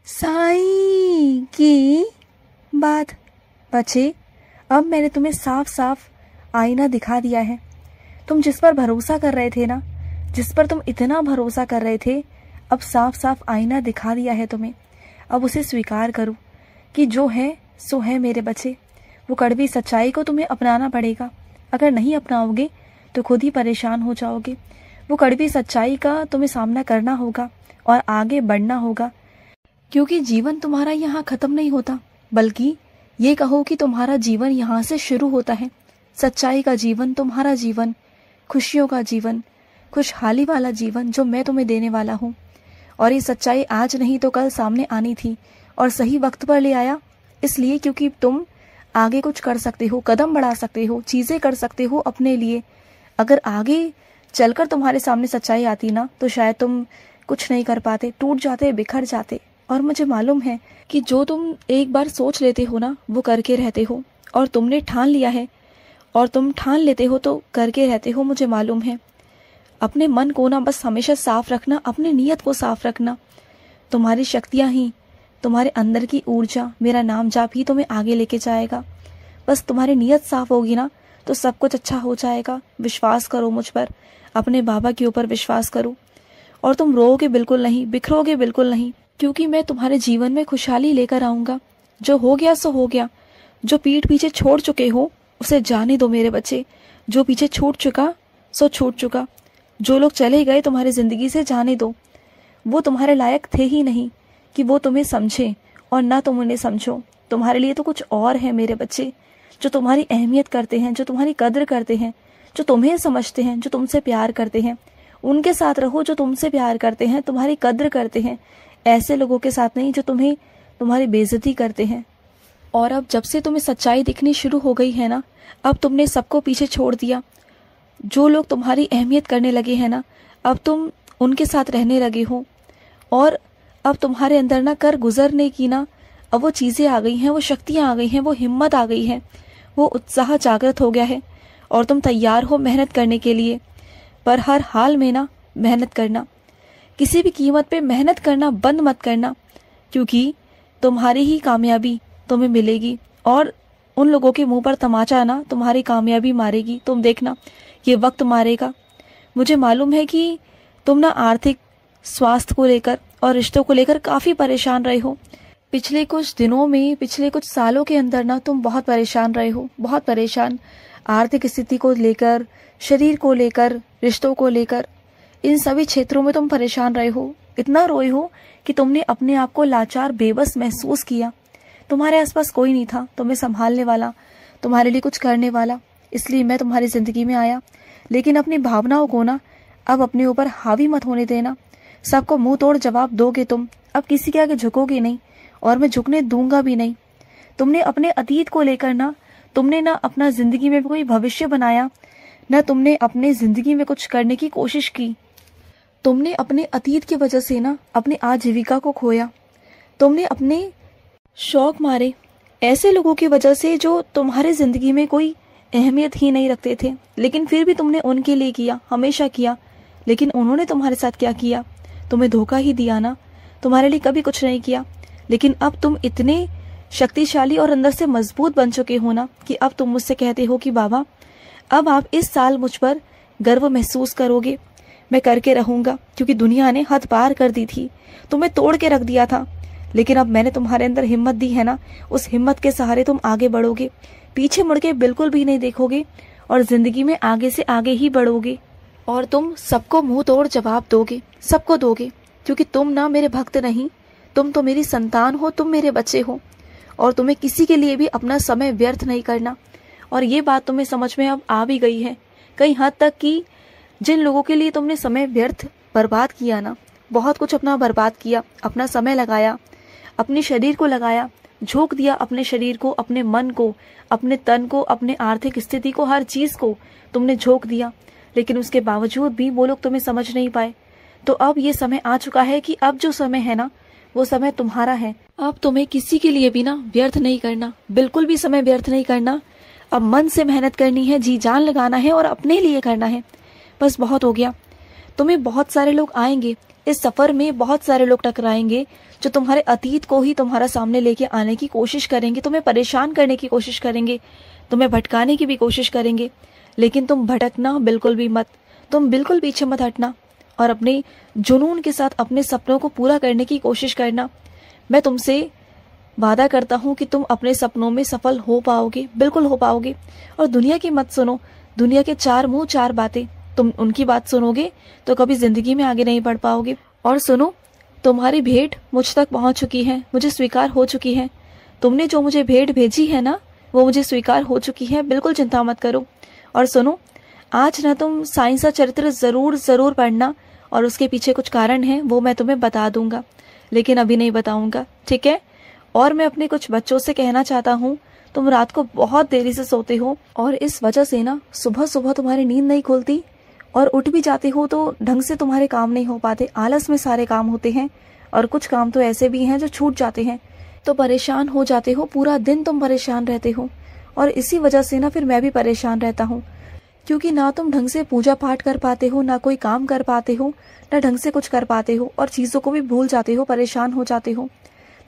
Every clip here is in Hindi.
साईं की बात। बच्चे, अब मैंने तुम्हें साफ साफ आईना दिखा दिया है। तुम जिस पर भरोसा कर रहे थे ना, जिस पर तुम इतना भरोसा कर रहे थे, अब साफ साफ आईना दिखा दिया है तुम्हें। अब उसे स्वीकार करो कि जो है सो है मेरे बच्चे। वो कड़वी सच्चाई को तुम्हें अपनाना पड़ेगा। अगर नहीं अपनाओगे तो खुद ही परेशान हो जाओगे। वो कड़वी सच्चाई का तुम्हें सामना करना होगा और आगे बढ़ना होगा, क्योंकि जीवन तुम्हारा यहाँ खत्म नहीं होता, बल्कि ये कहो कि तुम्हारा जीवन यहाँ से शुरू होता है। सच्चाई का जीवन, तुम्हारा जीवन, खुशियों का जीवन, खुशहाली वाला जीवन जो मैं तुम्हें देने वाला हूँ। और ये सच्चाई आज नहीं तो कल सामने आनी थी, और सही वक्त पर ले आया इसलिए क्योंकि तुम आगे कुछ कर सकते हो, कदम बढ़ा सकते हो, चीजें कर सकते हो अपने लिए। अगर आगे चलकर तुम्हारे सामने सच्चाई आती ना, तो शायद तुम कुछ नहीं कर पाते, टूट जाते, बिखर जाते। और मुझे मालूम है कि जो तुम एक बार सोच लेते हो ना, वो करके रहते हो। और तुमने ठान लिया है और तुम ठान लेते हो तो करके रहते हो, मुझे मालूम है। अपने मन को ना बस हमेशा साफ रखना, अपनी नीयत को साफ रखना। तुम्हारी शक्तियां ही, तुम्हारे अंदर की ऊर्जा, मेरा नाम जाप ही तुम्हें आगे लेके जाएगा। बस तुम्हारी नीयत साफ होगी ना, तो सब कुछ अच्छा हो जाएगा। विश्वास करो मुझ पर, अपने बाबा के ऊपर विश्वास करो। और तुम रोओगे बिल्कुल नहीं, बिखरोगे बिल्कुल नहीं, क्योंकि मैं तुम्हारे जीवन में खुशहाली लेकर आऊंगा। जो हो गया सो हो गया। जो पीठ पीछे छोड़ चुके हो उसे जाने दो मेरे बच्चे। जो पीछे छूट चुका सो छूट चुका। जो लोग चले गए तुम्हारी जिंदगी से, जाने दो। वो तुम्हारे लायक थे ही नहीं कि वो तुम्हें समझे, और ना तुम उन्हें समझो। तुम्हारे लिए तो कुछ और है मेरे बच्चे, जो तुम्हारी अहमियत करते हैं, जो तुम्हारी कद्र करते हैं, जो तुम्हें समझते हैं, जो तुमसे प्यार करते हैं। उनके साथ रहो जो तुमसे प्यार करते हैं, तुम्हारी कद्र करते हैं। ऐसे लोगों के साथ नहीं जो तुम्हें तुम्हारी बेइज्जती करते हैं। और अब जब से तुम्हें सच्चाई दिखनी शुरू हो गई है ना, अब तुमने सबको पीछे छोड़ दिया। जो लोग तुम्हारी अहमियत करने लगे हैं ना, अब तुम उनके साथ रहने लगे हो। और अब तुम्हारे अंदर ना कर गुजरने की ना, अब वो चीज़ें आ गई हैं, वो शक्तियाँ आ गई हैं, वो हिम्मत आ गई है, वो उत्साह जागृत हो गया है। और तुम तैयार हो मेहनत करने के लिए। पर हर हाल में ना मेहनत करना, किसी भी कीमत पे मेहनत करना बंद मत करना, क्योंकि तुम्हारी ही कामयाबी तुम्हें मिलेगी। और उन लोगों के मुंह पर तमाचा ना तुम्हारी कामयाबी मारेगी। तुम देखना, ये वक्त मारेगा। मुझे मालूम है कि तुम ना आर्थिक, स्वास्थ्य को लेकर और रिश्तों को लेकर काफ़ी परेशान रहे हो। पिछले कुछ दिनों में, पिछले कुछ सालों के अंदर ना तुम बहुत परेशान रहे हो, बहुत परेशान। आर्थिक स्थिति को लेकर, शरीर को लेकर, रिश्तों को लेकर, इन सभी क्षेत्रों में तुम परेशान रहे हो। इतना रोए हो कि तुमने अपने आप को लाचार, बेबस महसूस किया। तुम्हारे आसपास कोई नहीं था तुम्हें संभालने वाला, तुम्हारे लिए कुछ करने वाला। इसलिए मैं तुम्हारी जिंदगी में आया। लेकिन अपनी भावनाओं को ना अब अपने ऊपर हावी मत होने देना। सबको मुंह तोड़ जवाब दोगे तुम। अब किसी के आगे झुकोगे नहीं, और मैं झुकने दूंगा भी नहीं। तुमने अपने अतीत को लेकर ना, तुमने ना अपना जिंदगी में कोई भविष्य बनाया, ना तुमने अपने जिंदगी में कुछ करने की कोशिश की। तुमने अपने अतीत की वजह से ना अपनी आजीविका को खोया। तुमने अपने शौक मारे ऐसे लोगों की वजह से जो तुम्हारे जिंदगी में कोई अहमियत ही नहीं रखते थे, लेकिन फिर भी तुमने उनके लिए किया, हमेशा किया। लेकिन उन्होंने तुम्हारे साथ क्या किया? तुम्हें धोखा ही दिया ना, तुम्हारे लिए कभी कुछ नहीं किया। लेकिन अब तुम इतने शक्तिशाली और अंदर से मजबूत बन चुके हो ना, कि अब तुम मुझसे कहते हो कि बाबा, अब आप इस साल मुझ पर गर्व महसूस करोगे। मैं करके रहूंगा, क्योंकि दुनिया ने हद पार कर दी थी, तुम्हें तोड़ के रख दिया था। लेकिन अब मैंने तुम्हारे अंदर हिम्मत दी है ना, उस हिम्मत के सहारे तुम आगे बढ़ोगे, पीछे मुड़ के बिल्कुल भी नहीं देखोगे, और जिंदगी में आगे से आगे ही बढ़ोगे। और तुम सबको मुंह तोड़ जवाब दोगे, सबको दोगे, क्योंकि तुम ना मेरे भक्त नहीं, तुम तो मेरी संतान हो, तुम मेरे बच्चे हो। और तुम्हें किसी के लिए भी अपना समय व्यर्थ नहीं करना। और ये बात तुम्हें समझ में अब आ भी गई है कई हद तक, कि जिन लोगों के लिए तुमने समय व्यर्थ बर्बाद किया ना, बहुत कुछ अपना बर्बाद किया, अपना समय लगाया, अपने शरीर को लगाया, झोंक दिया अपने शरीर को, अपने मन को, अपने तन को, अपने आर्थिक स्थिति को, हर चीज को तुमने झोंक दिया। लेकिन उसके बावजूद भी वो लोग तुम्हें समझ नहीं पाए। तो अब ये समय आ चुका है कि अब जो समय है ना, वो समय तुम्हारा है। अब तुम्हें किसी के लिए भी ना व्यर्थ नहीं करना, बिल्कुल भी समय व्यर्थ नहीं करना। अब मन से मेहनत करनी है, जी जान लगाना है, और अपने लिए करना है। बस बहुत हो गया। तुम्हें बहुत सारे लोग आएंगे इस सफर में बहुत सारे लोग टकराएंगे जो तुम्हारे अतीत को ही तुम्हारा सामने लेके आने की कोशिश करेंगे, तुम्हें परेशान करने की कोशिश करेंगे, तुम्हें भटकाने की भी कोशिश करेंगे। लेकिन तुम भटकना बिल्कुल भी मत, तुम बिल्कुल पीछे मत हटना और अपने जुनून के साथ अपने सपनों को पूरा करने की कोशिश करना। मैं तुमसे वादा करता हूँ कि तुम अपने सपनों में सफल हो पाओगे, बिल्कुल हो पाओगे। और दुनिया की मत सुनो, दुनिया के चार मुंह चार बातें, तुम उनकी बात सुनोगे तो कभी जिंदगी में आगे नहीं बढ़ पाओगे। और सुनो, तुम्हारी भेंट मुझ तक पहुंच चुकी है, मुझे स्वीकार हो चुकी है। तुमने जो मुझे भेंट भेजी है ना, वो मुझे स्वीकार हो चुकी है, बिल्कुल चिंता मत करो। और सुनो, आज ना तुम साइंस का चरित्र जरूर जरूर पढ़ना, और उसके पीछे कुछ कारण है वो मैं तुम्हें बता दूंगा, लेकिन अभी नहीं बताऊंगा, ठीक है। और मैं अपने कुछ बच्चों से कहना चाहता हूँ, तुम रात को बहुत देरी से सोते हो और इस वजह से ना सुबह सुबह तुम्हारी नींद नहीं खुलती, और उठ भी जाते हो तो ढंग से तुम्हारे काम नहीं हो पाते, आलस में सारे काम होते हैं, और कुछ काम तो ऐसे भी हैं जो छूट जाते हैं, तो परेशान हो जाते हो, पूरा दिन तुम परेशान रहते हो। और इसी वजह से ना फिर मैं भी परेशान रहता हूँ, क्योंकि ना तुम ढंग से पूजा पाठ कर पाते हो, ना कोई काम कर पाते हो, ना ढंग से कुछ कर पाते हो, और चीज़ों को भी भूल जाते हो, परेशान हो जाते हो।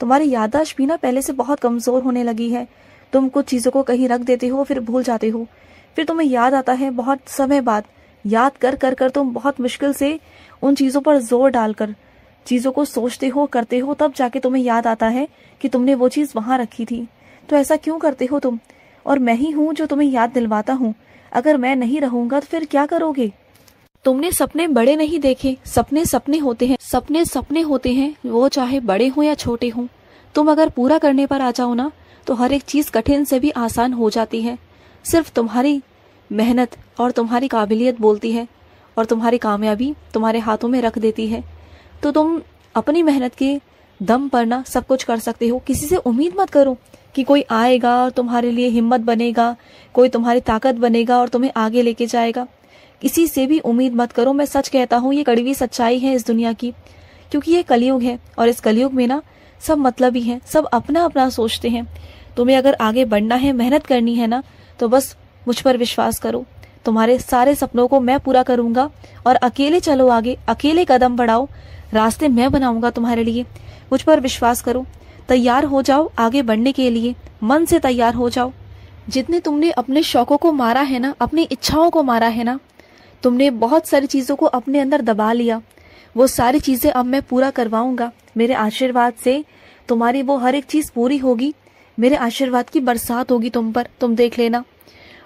तुम्हारी याददाश्त भी ना पहले से बहुत कमज़ोर होने लगी है। तुम कुछ चीज़ों को कहीं रख देते हो, फिर भूल जाते हो, फिर तुम्हें याद आता है बहुत समय बाद, याद कर कर कर तुम बहुत मुश्किल से उन चीज़ों पर जोर डालकर चीज़ों को सोचते हो, करते हो, तब जाके तुम्हें याद आता है कि तुमने वो चीज़ वहाँ रखी थी। तो ऐसा क्यों करते हो तुम? और मैं ही हूँ जो तुम्हें याद दिलवाता हूँ। अगर मैं नहीं रहूंगा तो फिर क्या करोगे? तुमने सपने बड़े नहीं देखे, सपने सपने होते हैं, सपने सपने होते हैं, वो चाहे बड़े हो या छोटे हो। तुम अगर पूरा करने पर आ जाओ ना, तो हर एक चीज़ कठिन से भी आसान हो जाती है। सिर्फ तुम्हारी मेहनत और तुम्हारी काबिलियत बोलती है, और तुम्हारी कामयाबी तुम्हारे हाथों में रख देती है। तो तुम अपनी मेहनत के दम पर ना सब कुछ कर सकते हो। किसी से उम्मीद मत करो कि कोई आएगा और तुम्हारे लिए हिम्मत बनेगा, कोई तुम्हारी ताकत बनेगा और तुम्हें आगे लेके जाएगा। किसी से भी उम्मीद मत करो। मैं सच कहता हूँ, ये कड़वी सच्चाई है इस दुनिया की, क्योंकि ये कलयुग है, और इस कलयुग में ना सब मतलबी हैं, सब अपना अपना सोचते हैं। तुम्हें अगर आगे बढ़ना है, मेहनत करनी है ना, तो बस मुझ पर विश्वास करो। तुम्हारे सारे सपनों को मैं पूरा करूंगा, और अकेले चलो आगे, अकेले कदम बढ़ाओ, रास्ते मैं बनाऊंगा तुम्हारे लिए। मुझ पर विश्वास करो, तैयार हो जाओ आगे बढ़ने के लिए, मन से तैयार हो जाओ। जितने तुमने अपने शौकों को मारा है ना, अपनी इच्छाओं को मारा है ना, तुमने बहुत सारी चीज़ों को अपने अंदर दबा लिया, वो सारी चीज़ें अब मैं पूरा करवाऊंगा। मेरे आशीर्वाद से तुम्हारी वो हर एक चीज़ पूरी होगी। मेरे आशीर्वाद की बरसात होगी तुम पर, तुम देख लेना।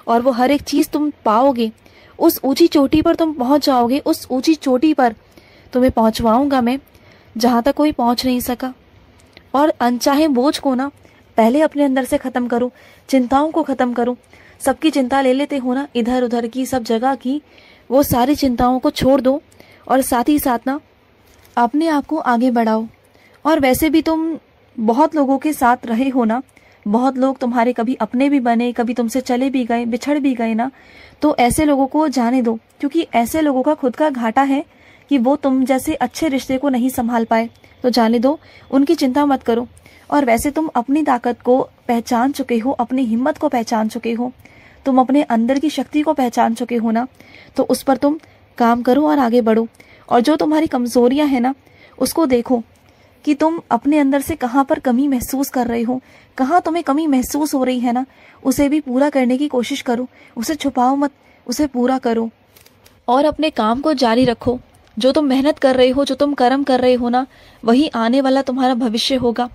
और वो हर एक चीज़ तुम पाओगे, उस ऊंची चोटी पर तुम पहुंच जाओगे। उस ऊंची चोटी पर तुम्हें पहुंचवाऊंगा मैं, जहां तक कोई पहुंच नहीं सका। और अनचाहे बोझ को ना पहले अपने अंदर से खत्म करो, चिंताओं को खत्म करो। सबकी चिंता ले लेते हो ना, इधर उधर की, सब जगह की, वो सारी चिंताओं को छोड़ दो, और साथ ही साथ ना अपने आप को आगे बढ़ाओ। और वैसे भी तुम बहुत लोगों के साथ रहे हो ना, बहुत लोग तुम्हारे कभी अपने भी बने, कभी तुमसे चले भी गए, बिछड़ भी गए ना, तो ऐसे लोगों को जाने दो, क्योंकि ऐसे लोगों का खुद का घाटा है कि वो तुम जैसे अच्छे रिश्ते को नहीं संभाल पाए। तो जाने दो, उनकी चिंता मत करो। और वैसे तुम अपनी ताकत को पहचान चुके हो, अपनी हिम्मत को पहचान चुके हो, तुम अपने अंदर की शक्ति को पहचान चुके हो ना, तो उस पर तुम काम करो और आगे बढ़ो। और जो तुम्हारी कमजोरियां हैं ना, उसको देखो कि तुम अपने अंदर से कहाँ पर कमी महसूस कर रहे हो, कहाँ तुम्हें कमी महसूस हो रही है ना, उसे भी पूरा करने की कोशिश करो। उसे छुपाओ मत, उसे पूरा करो और अपने काम को जारी रखो। जो तुम मेहनत कर रहे हो, जो तुम कर्म कर रहे हो ना, वही आने वाला तुम्हारा भविष्य होगा।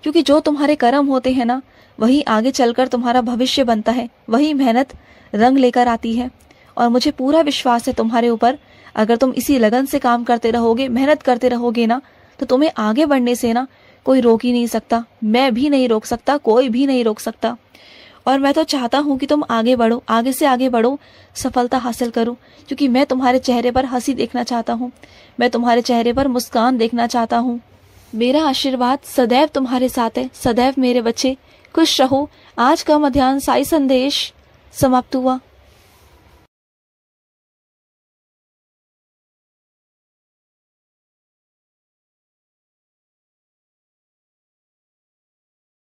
क्योंकि जो तुम्हारे कर्म होते हैं ना, वही आगे चलकर तुम्हारा भविष्य बनता है, वही मेहनत रंग लेकर आती है। और मुझे पूरा विश्वास है तुम्हारे ऊपर। अगर तुम इसी लगन से काम करते रहोगे, मेहनत करते रहोगे ना, तो तुम्हें आगे बढ़ने से ना कोई रोक ही नहीं सकता। मैं भी नहीं रोक सकता, कोई भी नहीं रोक सकता। और मैं तो चाहता हूँ कि तुम आगे बढ़ो, आगे से आगे बढ़ो, सफलता हासिल करो। क्योंकि मैं तुम्हारे चेहरे पर हंसी देखना चाहता हूँ, मैं तुम्हारे चेहरे पर मुस्कान देखना चाहता हूँ। मेरा आशीर्वाद सदैव तुम्हारे साथ है, सदैव मेरे बच्चे खुश रहो। आज का मध्याह्न साई संदेश समाप्त हुआ।